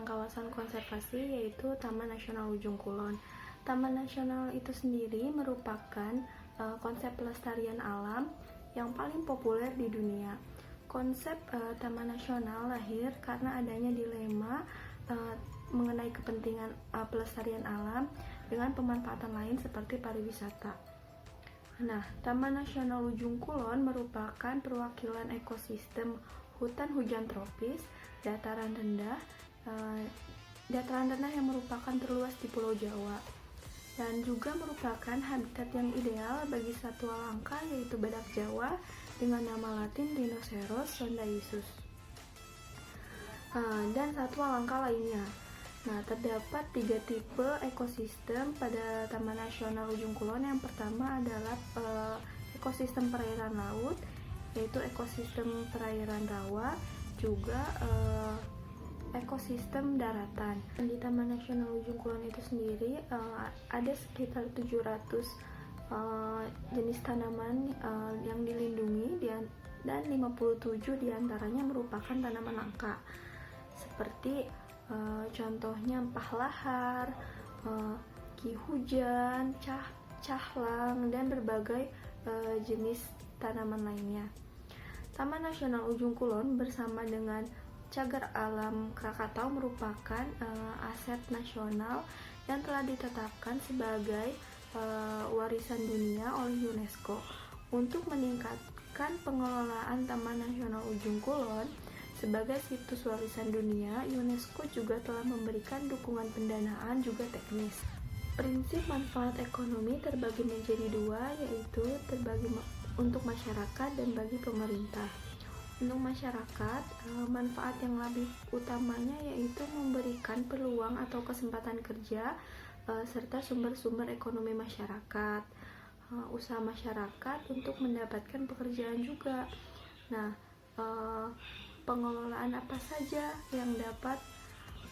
tentang kawasan konservasi yaitu Taman Nasional Ujung Kulon. Taman Nasional itu sendiri merupakan konsep pelestarian alam yang paling populer di dunia. Konsep Taman Nasional lahir karena adanya dilema mengenai kepentingan pelestarian alam dengan pemanfaatan lain seperti pariwisata. Nah, Taman Nasional Ujung Kulon merupakan perwakilan ekosistem hutan hujan tropis, dataran rendah yang merupakan terluas di Pulau Jawa, dan juga merupakan habitat yang ideal bagi satwa langka yaitu badak Jawa dengan nama latin Rhinoceros sondaicus dan satwa langka lainnya. Nah, terdapat 3 tipe ekosistem pada Taman Nasional Ujung Kulon. Yang pertama adalah ekosistem perairan laut, yaitu ekosistem perairan rawa, juga ekosistem daratan. Di Taman Nasional Ujung Kulon itu sendiri ada sekitar 700 jenis tanaman yang dilindungi dan 57 diantaranya merupakan tanaman langka, seperti contohnya empah lahar, ki hujan, cahlang, dan berbagai jenis tanaman lainnya. Taman Nasional Ujung Kulon bersama dengan Cagar Alam Krakatau merupakan aset nasional yang telah ditetapkan sebagai warisan dunia oleh UNESCO. Untuk meningkatkan pengelolaan Taman Nasional Ujung Kulon sebagai situs warisan dunia, UNESCO juga telah memberikan dukungan pendanaan juga teknis. Prinsip manfaat ekonomi terbagi menjadi 2, yaitu terbagi untuk masyarakat dan bagi pemerintah. Untuk masyarakat, manfaat yang lebih utamanya yaitu memberikan peluang atau kesempatan kerja serta sumber-sumber ekonomi masyarakat, usaha masyarakat untuk mendapatkan pekerjaan juga. Nah, pengelolaan apa saja yang dapat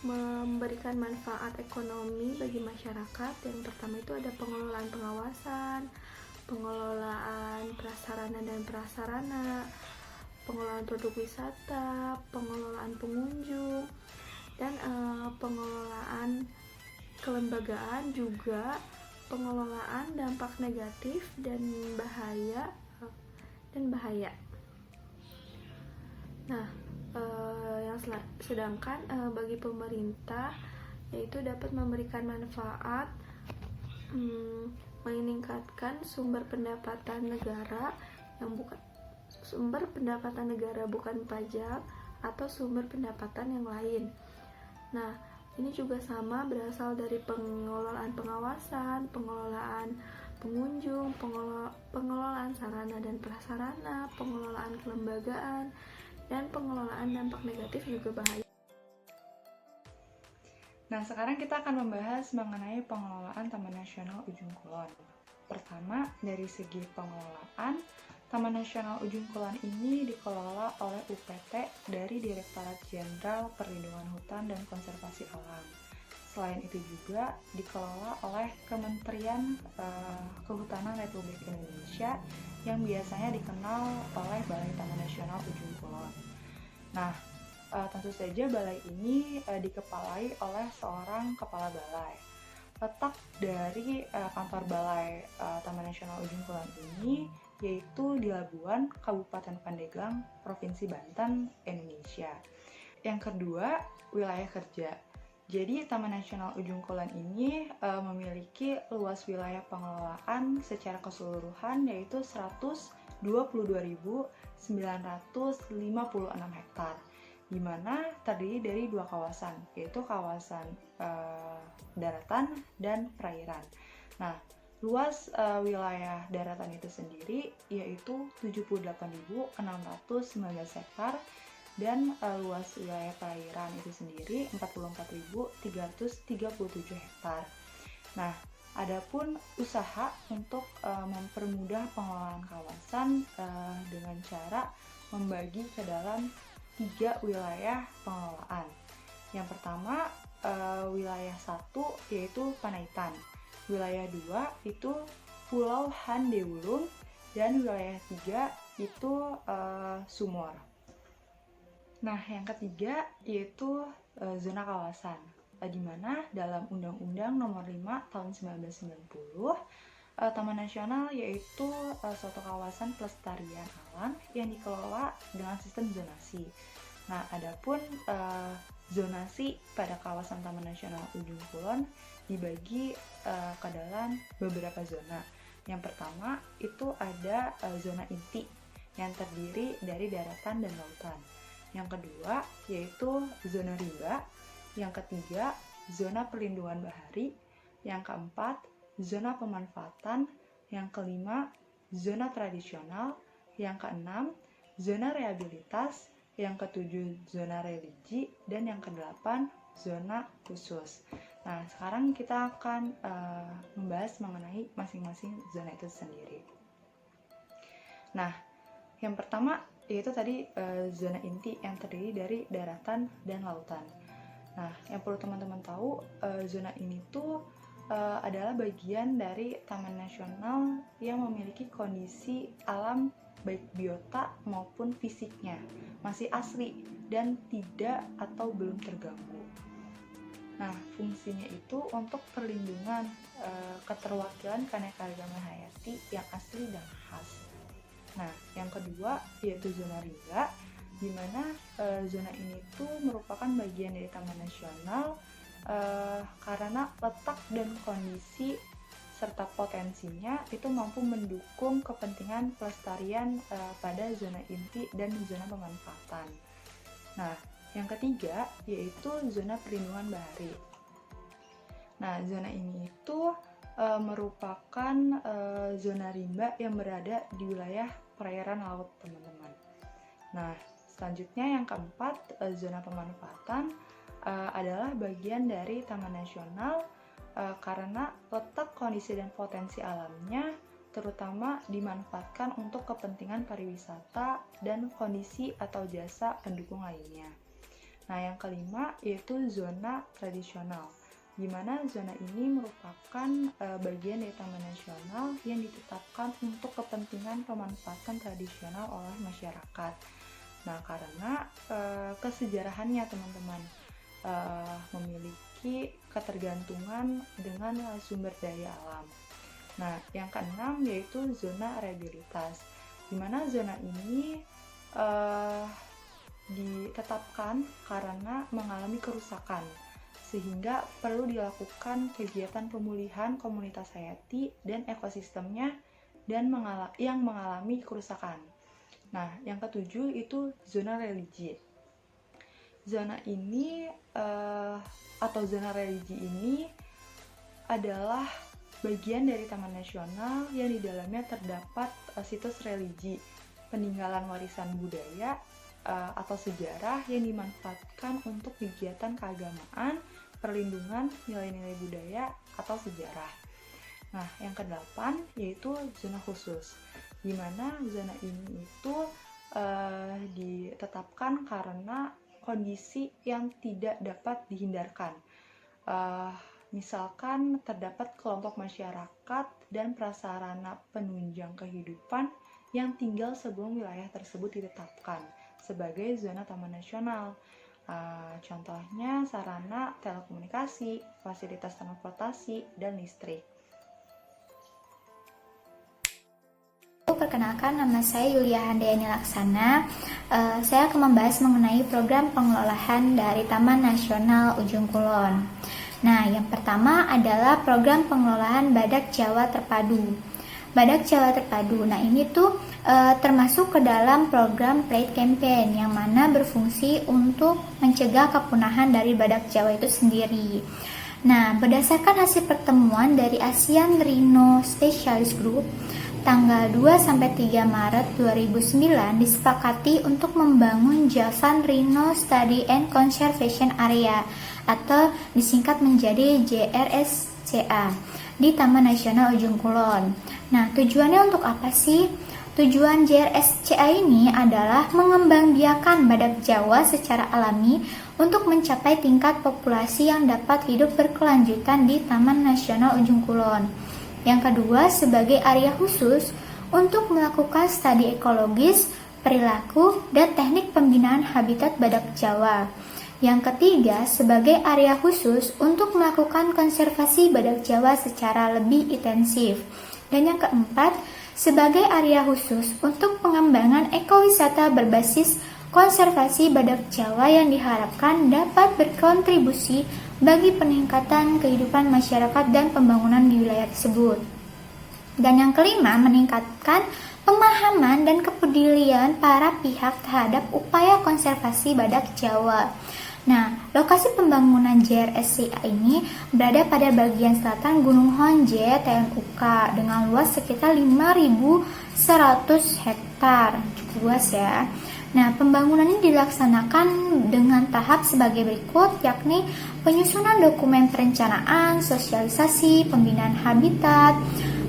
memberikan manfaat ekonomi bagi masyarakat? Yang pertama itu ada pengelolaan pengawasan, pengelolaan prasarana dan prasarana, pengelolaan produk wisata, pengelolaan pengunjung, dan pengelolaan kelembagaan, juga pengelolaan dampak negatif dan bahaya. Nah, sedangkan bagi pemerintah yaitu dapat memberikan manfaat meningkatkan sumber pendapatan negara bukan pajak atau sumber pendapatan yang lain. Nah, ini juga sama berasal dari pengelolaan pengawasan, pengelolaan pengunjung, pengelolaan sarana dan prasarana, pengelolaan kelembagaan, dan pengelolaan dampak negatif juga bahaya. Nah, sekarang kita akan membahas mengenai pengelolaan Taman Nasional Ujung Kulon. Pertama, dari segi pengelolaan, Taman Nasional Ujung Kulon ini dikelola oleh UPT dari Direktorat Jenderal Perlindungan Hutan dan Konservasi Alam. Selain itu juga dikelola oleh Kementerian Kehutanan Republik Indonesia yang biasanya dikenal oleh Balai Taman Nasional Ujung Kulon. Nah, tentu saja balai ini dikepalai oleh seorang kepala balai. Letak dari kantor balai Taman Nasional Ujung Kulon ini yaitu di Labuan, Kabupaten Pandeglang, Provinsi Banten, Indonesia. Yang kedua, wilayah kerja. Jadi Taman Nasional Ujung Kulon ini memiliki luas wilayah pengelolaan secara keseluruhan yaitu 122.956 hektar, di mana terdiri dari 2 kawasan, yaitu kawasan daratan dan perairan. Nah, luas wilayah daratan itu sendiri yaitu 78.619 hektar, dan luas wilayah perairan itu sendiri 44.337 hektar. Nah, adapun usaha untuk mempermudah pengelolaan kawasan dengan cara membagi ke dalam 3 wilayah pengelolaan. Yang pertama, wilayah 1 yaitu Panaitan, wilayah 2 itu Pulau Handeuleum, dan wilayah 3 itu Sumor. Nah, yang ketiga yaitu zona kawasan, di mana dalam Undang-Undang Nomor 5 Tahun 1990, Taman Nasional yaitu suatu kawasan pelestarian alam yang dikelola dengan sistem zonasi. Nah, adapun zonasi pada kawasan Taman Nasional Ujung Kulon dibagi ke dalam beberapa zona. Yang pertama itu ada zona inti yang terdiri dari daratan dan lautan. Yang kedua yaitu zona rimba. Yang ketiga zona perlindungan bahari. Yang keempat zona pemanfaatan. Yang kelima zona tradisional. Yang keenam zona rehabilitas. Yang ketujuh zona religi. Dan yang kedelapan zona khusus. Nah, sekarang kita akan membahas mengenai masing-masing zona itu sendiri. Nah, yang pertama yaitu tadi zona inti yang terdiri dari daratan dan lautan. Nah, yang perlu teman-teman tahu, zona ini tuh adalah bagian dari Taman Nasional yang memiliki kondisi alam baik biota maupun fisiknya masih asli dan tidak atau belum terganggu. Nah, fungsinya itu untuk perlindungan keterwakilan keanekaragaman hayati yang asli dan khas. Nah, yang kedua yaitu zona rimba, di mana zona ini tuh merupakan bagian dari Taman Nasional karena letak dan kondisi serta potensinya itu mampu mendukung kepentingan pelestarian pada zona inti dan zona pemanfaatan. Nah, yang ketiga yaitu zona perlindungan bahari. Nah, zona ini itu merupakan zona rimba yang berada di wilayah perairan laut, teman-teman. Nah, selanjutnya yang keempat, zona pemanfaatan adalah bagian dari Taman Nasional karena letak kondisi dan potensi alamnya terutama dimanfaatkan untuk kepentingan pariwisata dan kondisi atau jasa pendukung lainnya. Nah, yang kelima yaitu zona tradisional, di mana zona ini merupakan bagian dari Taman Nasional yang ditetapkan untuk kepentingan pemanfaatan tradisional oleh masyarakat. Nah, karena kesejarahannya teman-teman memiliki ketergantungan dengan sumber daya alam. Nah, yang keenam yaitu zona rehabilitas, di mana zona ini ditetapkan karena mengalami kerusakan, sehingga perlu dilakukan kegiatan pemulihan komunitas hayati dan ekosistemnya yang mengalami kerusakan. Nah, yang ketujuh itu zona religi. Zona ini atau zona religi ini adalah bagian dari Taman Nasional yang di dalamnya terdapat situs religi, peninggalan warisan budaya atau sejarah yang dimanfaatkan untuk kegiatan keagamaan, perlindungan nilai-nilai budaya atau sejarah. Nah, yang kedelapan yaitu zona khusus, di mana zona ini itu ditetapkan karena kondisi yang tidak dapat dihindarkan. Misalkan terdapat kelompok masyarakat dan prasarana penunjang kehidupan yang tinggal sebelum wilayah tersebut ditetapkan sebagai zona Taman Nasional. Contohnya sarana telekomunikasi, fasilitas transportasi, dan listrik. Perkenalkan, nama saya Yulia Handayani Laksana. Saya akan membahas mengenai program pengelolaan dari Taman Nasional Ujung Kulon. Nah, yang pertama adalah program pengelolaan badak Jawa terpadu. Badak Jawa terpadu, nah ini tuh termasuk ke dalam program Pride Campaign yang mana berfungsi untuk mencegah kepunahan dari badak Jawa itu sendiri. Nah, berdasarkan hasil pertemuan dari Asian Rhino Specialist Group tanggal 2-3 Maret 2009 disepakati untuk membangun Javan Rhino Study and Conservation Area atau disingkat menjadi JRSCA di Taman Nasional Ujung Kulon. Nah, tujuannya untuk apa sih? Tujuan JRSCA ini adalah mengembangbiakan badak Jawa secara alami untuk mencapai tingkat populasi yang dapat hidup berkelanjutan di Taman Nasional Ujung Kulon. Yang kedua, sebagai area khusus untuk melakukan studi ekologis, perilaku, dan teknik pembinaan habitat badak Jawa. Yang ketiga, sebagai area khusus untuk melakukan konservasi badak Jawa secara lebih intensif. Dan yang keempat, sebagai area khusus untuk pengembangan ekowisata berbasis konservasi badak Jawa yang diharapkan dapat berkontribusi bagi peningkatan kehidupan masyarakat dan pembangunan di wilayah tersebut. Dan yang kelima, meningkatkan pemahaman dan kepedulian para pihak terhadap upaya konservasi badak Jawa. Nah, lokasi pembangunan JRSCA ini berada pada bagian selatan Gunung Honje, TNUK, dengan luas sekitar 5.100 hektar. Cukup luas ya. Nah, pembangunan ini dilaksanakan dengan tahap sebagai berikut, yakni penyusunan dokumen perencanaan, sosialisasi, pembinaan habitat,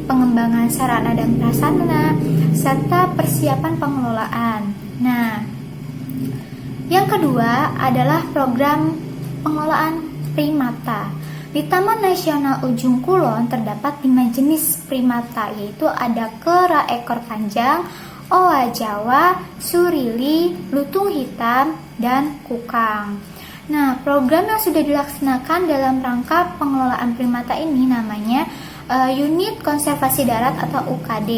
pengembangan sarana dan prasarana, serta persiapan pengelolaan. Nah, yang kedua adalah program pengelolaan primata. Di Taman Nasional Ujung Kulon terdapat 5 jenis primata, yaitu ada kera ekor panjang, owa Jawa, surili, lutung hitam, dan kukang. Nah, program yang sudah dilaksanakan dalam rangka pengelolaan primata ini namanya Unit Konservasi Darat atau UKD,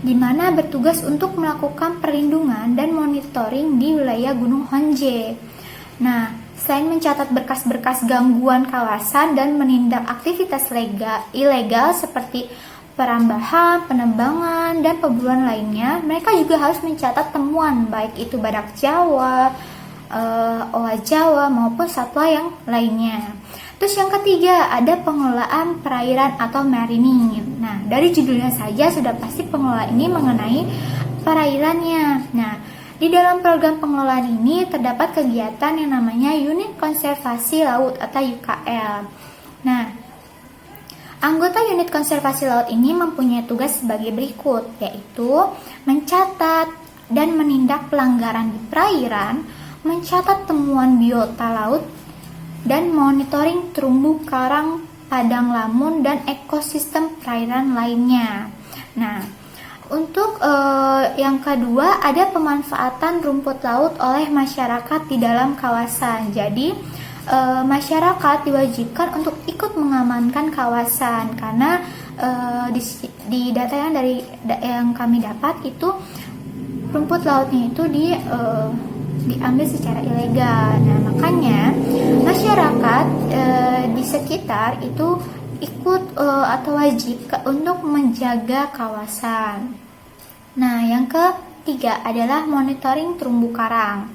di mana bertugas untuk melakukan perlindungan dan monitoring di wilayah Gunung Honje. Nah, selain mencatat berkas-berkas gangguan kawasan dan menindak aktivitas ilegal seperti perambahan, penebangan, dan pemburuan lainnya, mereka juga harus mencatat temuan baik itu badak Jawa, owa Jawa maupun satwa yang lainnya. Terus yang ketiga ada pengelolaan perairan atau marinir. Nah, dari judulnya saja sudah pasti pengelolaan ini mengenai perairannya. Nah, di dalam program pengelolaan ini terdapat kegiatan yang namanya Unit Konservasi Laut atau UKL. Nah, anggota Unit Konservasi Laut ini mempunyai tugas sebagai berikut, yaitu mencatat dan menindak pelanggaran di perairan, mencatat temuan biota laut, dan monitoring terumbu karang, padang lamun, dan ekosistem perairan lainnya. Nah, untuk yang kedua ada pemanfaatan rumput laut oleh masyarakat di dalam kawasan. Jadi masyarakat diwajibkan untuk ikut mengamankan kawasan karena di data yang kami dapat itu rumput lautnya itu diambil secara ilegal. Nah, makanya masyarakat di sekitar itu ikut atau wajib untuk menjaga kawasan. Nah, yang ketiga adalah monitoring terumbu karang.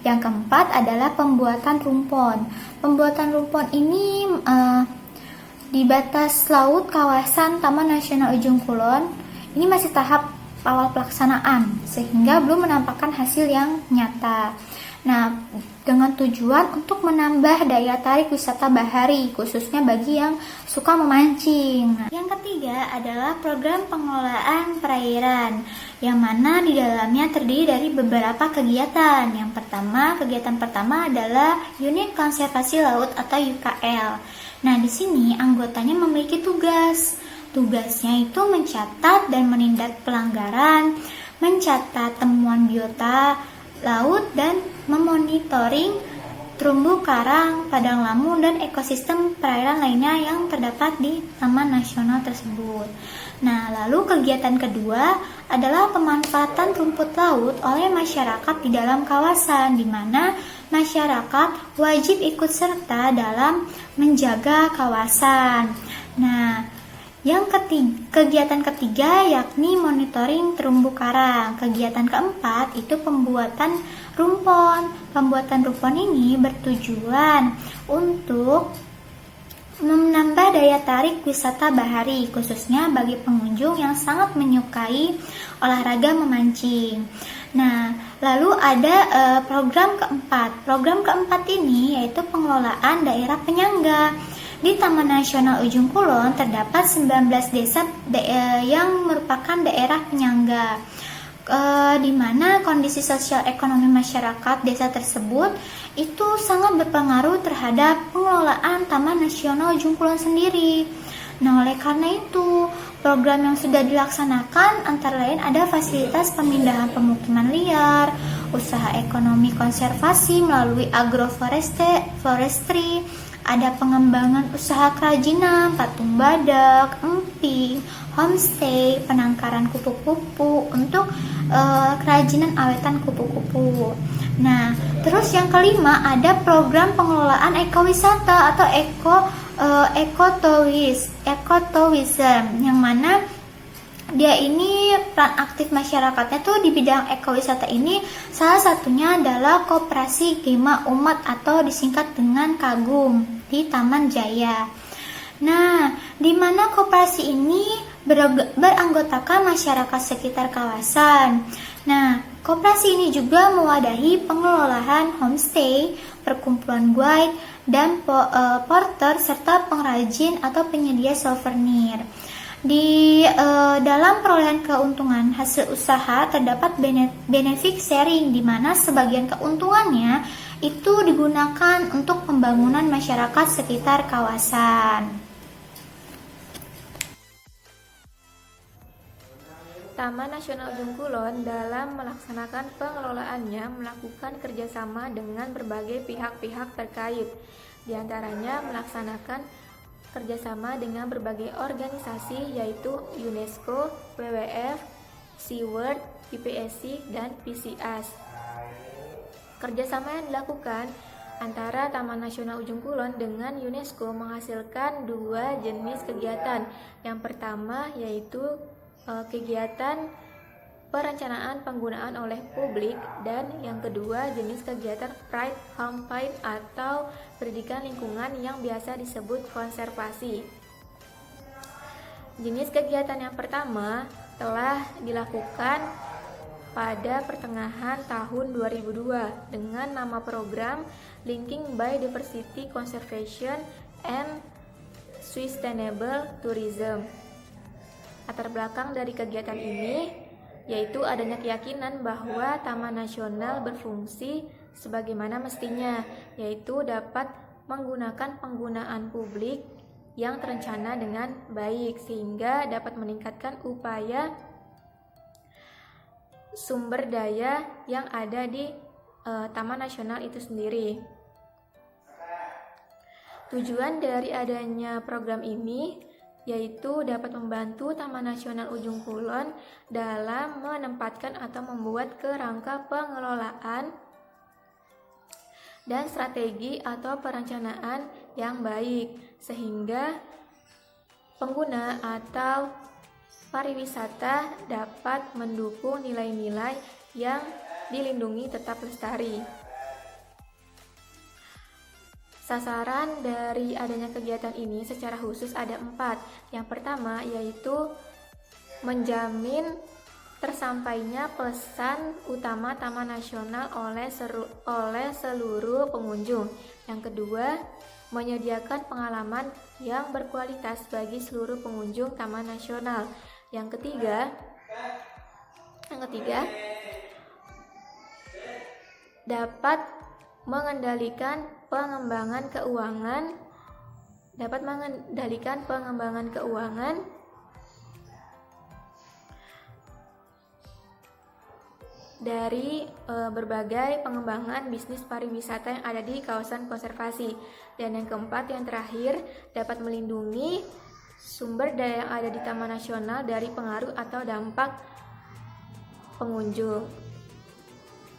Yang keempat adalah pembuatan rumpon. Pembuatan rumpon ini di batas laut kawasan Taman Nasional Ujung Kulon ini masih tahap awal pelaksanaan sehingga belum menampakkan hasil yang nyata. Nah, dengan tujuan untuk menambah daya tarik wisata bahari khususnya bagi yang suka memancing. Yang ketiga adalah program pengelolaan perairan yang mana di dalamnya terdiri dari beberapa kegiatan. Kegiatan pertama adalah Unit Konservasi Laut atau UKL. Nah, di sini anggotanya memiliki tugas. Tugasnya itu mencatat dan menindak pelanggaran, mencatat temuan biota laut, dan memonitoring terumbu karang, padang lamun, dan ekosistem perairan lainnya yang terdapat di Taman Nasional tersebut. Nah, lalu kegiatan kedua adalah pemanfaatan rumput laut oleh masyarakat di dalam kawasan, di mana masyarakat wajib ikut serta dalam menjaga kawasan. Nah, kegiatan ketiga yakni monitoring terumbu karang. Kegiatan keempat itu pembuatan rumpon. Pembuatan rumpon ini bertujuan untuk menambah daya tarik wisata bahari khususnya bagi pengunjung yang sangat menyukai olahraga memancing. Nah, lalu ada program keempat. Program keempat ini yaitu pengelolaan daerah penyangga. Di Taman Nasional Ujung Kulon terdapat 19 desa yang merupakan daerah penyangga, di mana kondisi sosial ekonomi masyarakat desa tersebut itu sangat berpengaruh terhadap pengelolaan Taman Nasional Ujung Kulon sendiri. Nah, oleh karena itu, program yang sudah dilaksanakan antara lain ada fasilitas pemindahan pemukiman liar, usaha ekonomi konservasi melalui agroforestry, ada pengembangan usaha kerajinan, patung badak, emping, homestay, penangkaran kupu-kupu untuk kerajinan awetan kupu-kupu. Nah, terus yang kelima ada program pengelolaan ekowisata atau ekotourism, yang mana dia ini peran aktif masyarakatnya tuh di bidang ekowisata ini salah satunya adalah Koperasi Gema Umat atau disingkat dengan Kagum di Taman Jaya. Nah, di mana koperasi ini beranggotakan masyarakat sekitar kawasan. Nah, koperasi ini juga mewadahi pengelolaan homestay, perkumpulan guide, dan porter serta pengrajin atau penyedia souvenir. Di dalam perolehan keuntungan hasil usaha terdapat benefit sharing, di mana sebagian keuntungannya itu digunakan untuk pembangunan masyarakat sekitar kawasan. Taman Nasional Ujung Kulon dalam melaksanakan pengelolaannya melakukan kerjasama dengan berbagai pihak-pihak terkait, diantaranya melaksanakan kerjasama dengan berbagai organisasi yaitu UNESCO, WWF, SeaWorld, IPSC, dan PCAS. Kerjasama yang dilakukan antara Taman Nasional Ujung Kulon dengan UNESCO menghasilkan dua jenis kegiatan. Yang pertama yaitu kegiatan perencanaan penggunaan oleh publik, dan yang kedua jenis kegiatan Pride Campaign atau pendidikan lingkungan yang biasa disebut konservasi. Jenis kegiatan yang pertama telah dilakukan pada pertengahan tahun 2002 dengan nama program Linking Biodiversity Conservation and Sustainable Tourism. Latar belakang dari kegiatan ini yaitu adanya keyakinan bahwa Taman Nasional berfungsi sebagaimana mestinya, yaitu dapat menggunakan penggunaan publik yang terencana dengan baik sehingga dapat meningkatkan upaya sumber daya yang ada di Taman Nasional itu sendiri. Tujuan dari adanya program ini yaitu dapat membantu Taman Nasional Ujung Kulon dalam menempatkan atau membuat kerangka pengelolaan dan strategi atau perencanaan yang baik sehingga pengguna atau pariwisata dapat mendukung nilai-nilai yang dilindungi tetap lestari. Sasaran dari adanya kegiatan ini secara khusus ada 4. Yang pertama yaitu menjamin tersampainya pesan utama Taman Nasional oleh seluruh pengunjung. Yang kedua, menyediakan pengalaman yang berkualitas bagi seluruh pengunjung Taman Nasional. Yang ketiga, dapat mengendalikan pengembangan keuangan dari berbagai pengembangan bisnis pariwisata yang ada di kawasan konservasi. Dan yang keempat, yang terakhir, dapat melindungi sumber daya yang ada di Taman Nasional dari pengaruh atau dampak pengunjung.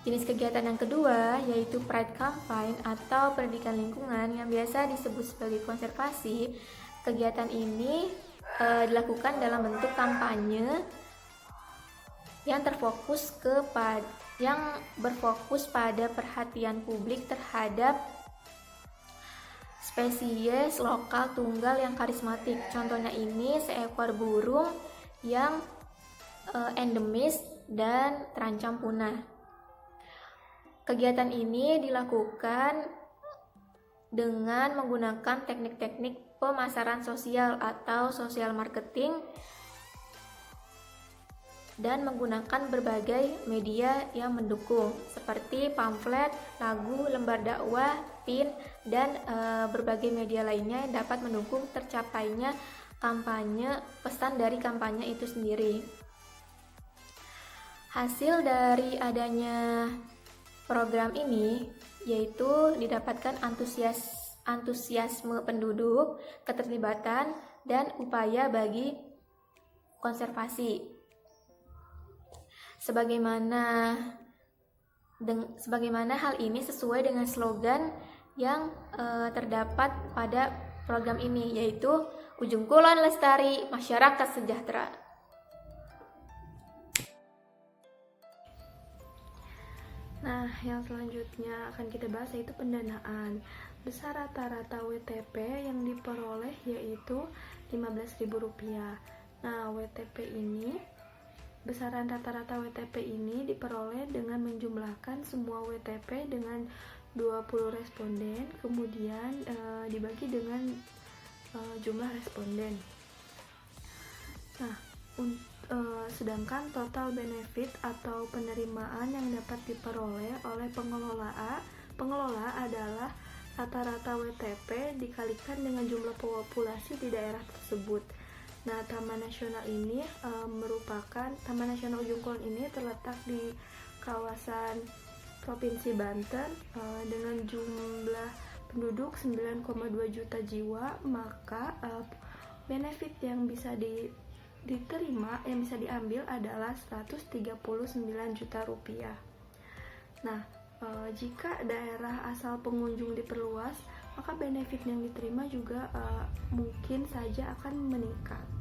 Jenis kegiatan yang kedua yaitu Pride Campaign atau pendidikan lingkungan yang biasa disebut sebagai konservasi. Kegiatan ini dilakukan dalam bentuk kampanye yang berfokus pada perhatian publik terhadap spesies lokal tunggal yang karismatik. Contohnya ini seekor burung yang endemis dan terancam punah. Kegiatan ini dilakukan dengan menggunakan teknik-teknik pemasaran sosial atau social marketing dan menggunakan berbagai media yang mendukung seperti pamflet, lagu, lembar dakwah, pin, dan berbagai media lainnya yang dapat mendukung tercapainya pesan dari kampanye itu sendiri. Hasil dari adanya program ini yaitu didapatkan antusiasme penduduk, keterlibatan, dan upaya bagi konservasi. Sebagaimana hal ini sesuai dengan slogan yang terdapat pada program ini, yaitu Ujung Kulon Lestari, Masyarakat Sejahtera. Nah, yang selanjutnya akan kita bahas yaitu pendanaan. Besar rata-rata WTP yang diperoleh yaitu Rp15.000. Nah, besaran rata-rata WTP ini diperoleh dengan menjumlahkan semua WTP dengan 20 responden, kemudian dibagi dengan jumlah responden. Nah, sedangkan total benefit atau penerimaan yang dapat diperoleh oleh pengelola adalah rata-rata WTP dikalikan dengan jumlah populasi di daerah tersebut. Nah, Taman Nasional Ujung Kulon ini terletak di kawasan Provinsi Banten dengan jumlah penduduk 9,2 juta jiwa, maka benefit yang bisa diterima, yang bisa diambil adalah Rp139 juta. Nah, jika daerah asal pengunjung diperluas, maka benefit yang diterima juga mungkin saja akan meningkat.